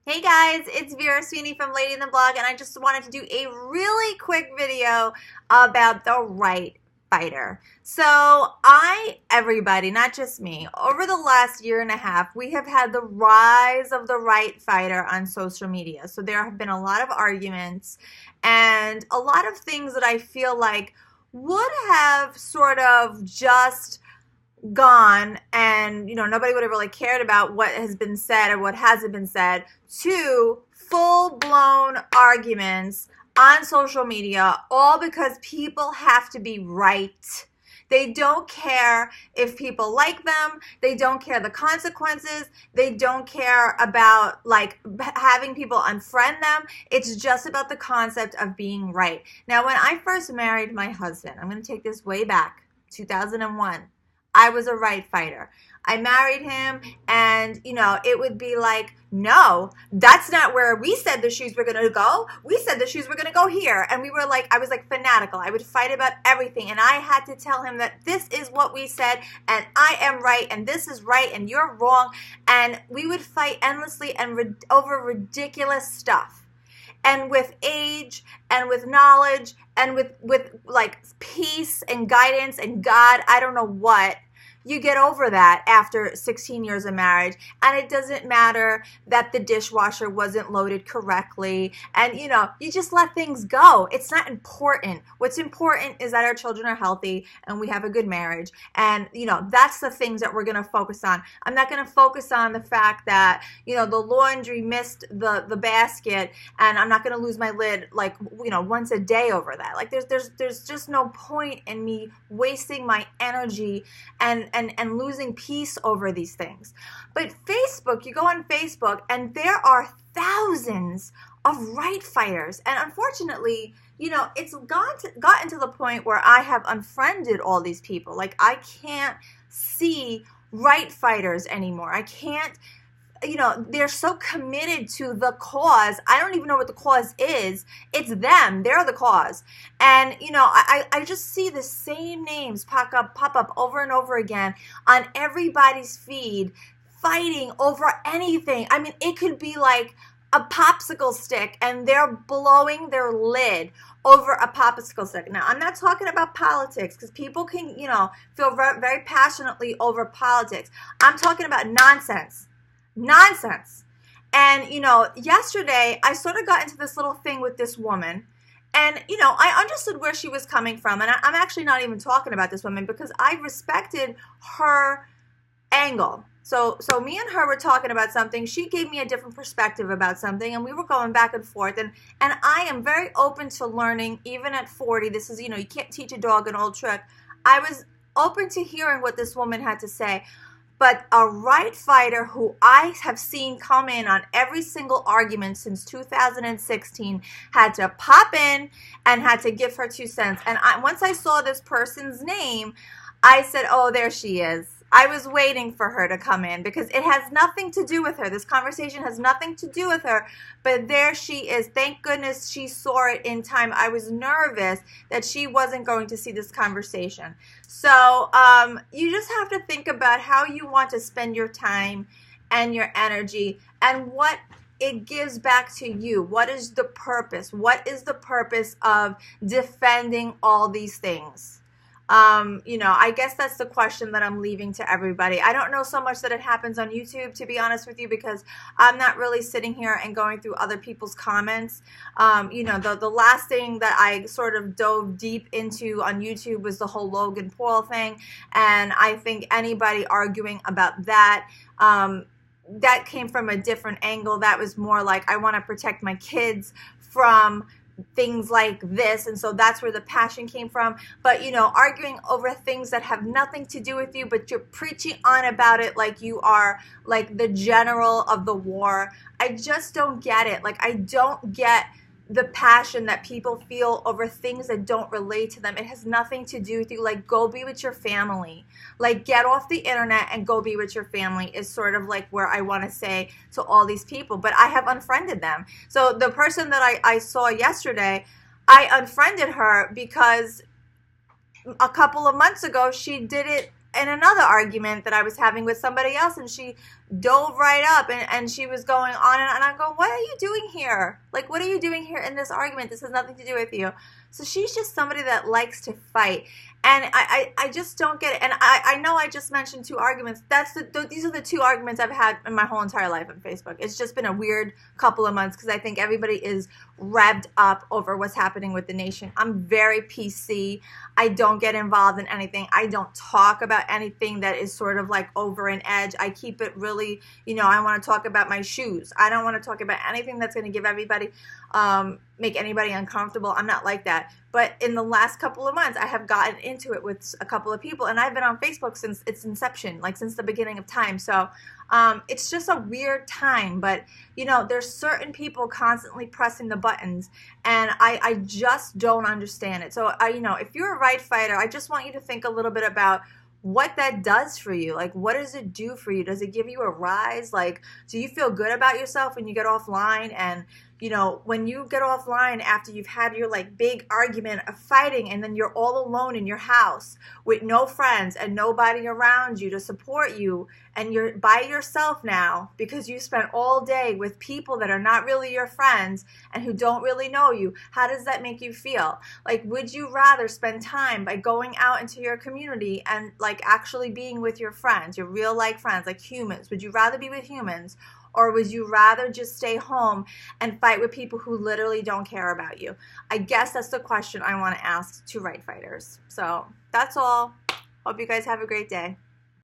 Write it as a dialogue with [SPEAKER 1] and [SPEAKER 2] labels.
[SPEAKER 1] Hey guys, it's Vera Sweeney from Lady in the Blog, and I just wanted to do a really quick video about the right fighter. Everybody, not just me, over the last year and a half, we have had the rise of the right fighter on social media. So there have been a lot of arguments and a lot of things that I feel like would have sort of just gone and nobody would have really cared about what has been said or what hasn't been said, to full-blown arguments on social media, all because people have to be right. They don't care if people like them. They don't care the consequences. They don't care about like having people unfriend them. It's just about the concept of being right. Now, when I first married my husband, I'm going to take this way back, 2001. I was a right fighter. I married him, and it would be like, no, that's not where we said the shoes were going to go. We said the shoes were going to go here. And I was like fanatical. I would fight about everything. And I had to tell him that this is what we said, and I am right, and this is right, and you're wrong. And we would fight endlessly and over ridiculous stuff. And with age and with knowledge and with like peace and guidance and God, I don't know what, you get over that after 16 years of marriage. And it doesn't matter that the dishwasher wasn't loaded correctly. And, you just let things go. It's not important. What's important is that our children are healthy and we have a good marriage. And, that's the things that we're going to focus on. I'm not going to focus on the fact that, the laundry missed the basket, and I'm not going to lose my lid like, once a day over that. Like there's just no point in me wasting my energy and losing peace over these things. But Facebook, you go on Facebook, and there are thousands of right fighters. And unfortunately, it's gotten to the point where I have unfriended all these people. Like, I can't see right fighters anymore. I can't, they're so committed to the cause. I don't even know what the cause is. It's them. They're the cause. And, I just see the same names pop up over and over again on everybody's feed, fighting over anything. I mean, it could be like a popsicle stick, and they're blowing their lid over a popsicle stick. Now, I'm not talking about politics, because people can, feel very, very passionately over politics. I'm talking about nonsense. Nonsense. And, yesterday I sort of got into this little thing with this woman, and, I understood where she was coming from. And I'm actually not even talking about this woman because I respected her angle. So me and her were talking about something. She gave me a different perspective about something, and we were going back and forth. And I am very open to learning, even at 40. This is, you can't teach a dog an old trick. I was open to hearing what this woman had to say. But a right fighter who I have seen come in on every single argument since 2016 had to pop in and had to give her 2 cents. And once I saw this person's name, I said, oh, there she is. I was waiting for her to come in because it has nothing to do with her. This conversation has nothing to do with her, but there she is. Thank goodness she saw it in time. I was nervous that she wasn't going to see this conversation. So you just have to think about how you want to spend your time and your energy and what it gives back to you. What is the purpose? What is the purpose of defending all these things? I guess that's the question that I'm leaving to everybody. I don't know so much that it happens on YouTube, to be honest with you, because I'm not really sitting here and going through other people's comments. The last thing that I sort of dove deep into on YouTube was the whole Logan Paul thing. And I think anybody arguing about that, that came from a different angle. That was more like, I want to protect my kids from things like this, and so that's where the passion came from. But arguing over things that have nothing to do with you, but you're preaching on about it like you are like the general of the war. I just don't get it. Like, I don't get the passion that people feel over things that don't relate to them. It has nothing to do with you. Like, go be with your family. Like, get off the internet and go be with your family is sort of like where I want to say to all these people. But I have unfriended them. So the person that I saw yesterday, I unfriended her because a couple of months ago she did it in another argument that I was having with somebody else, and she dove right up, and she was going on and I go, what are you doing here? Like, what are you doing here in this argument? This has nothing to do with you. So she's just somebody that likes to fight. And I just don't get it. And I know I just mentioned two arguments. These are the two arguments I've had in my whole entire life on Facebook. It's just been a weird couple of months because I think everybody is revved up over what's happening with the nation. I'm very PC. I don't get involved in anything. I don't talk about anything that is sort of like over an edge. I keep it really, I want to talk about my shoes. I don't want to talk about anything that's going to give everybody, make anybody uncomfortable. I'm not like that. But in the last couple of months, I have gotten into it with a couple of people, and I've been on Facebook since its inception, like since the beginning of time. So it's just a weird time, but there's certain people constantly pressing the buttons, and I just don't understand it. So if you're a right fighter, I just want you to think a little bit about what that does for you. Like, what does it do for you? Does it give you a rise? Like, do you feel good about yourself when you get offline? And when you get offline after you've had your like big argument of fighting, and then you're all alone in your house with no friends and nobody around you to support you, and you're by yourself now because you spent all day with people that are not really your friends and who don't really know you, how does that make you feel? Like, would you rather spend time by going out into your community and like actually being with your friends, your real life friends, like humans? Would you rather be with humans? Or would you rather just stay home and fight with people who literally don't care about you? I guess that's the question I want to ask to right fighters. So that's all. Hope you guys have a great day.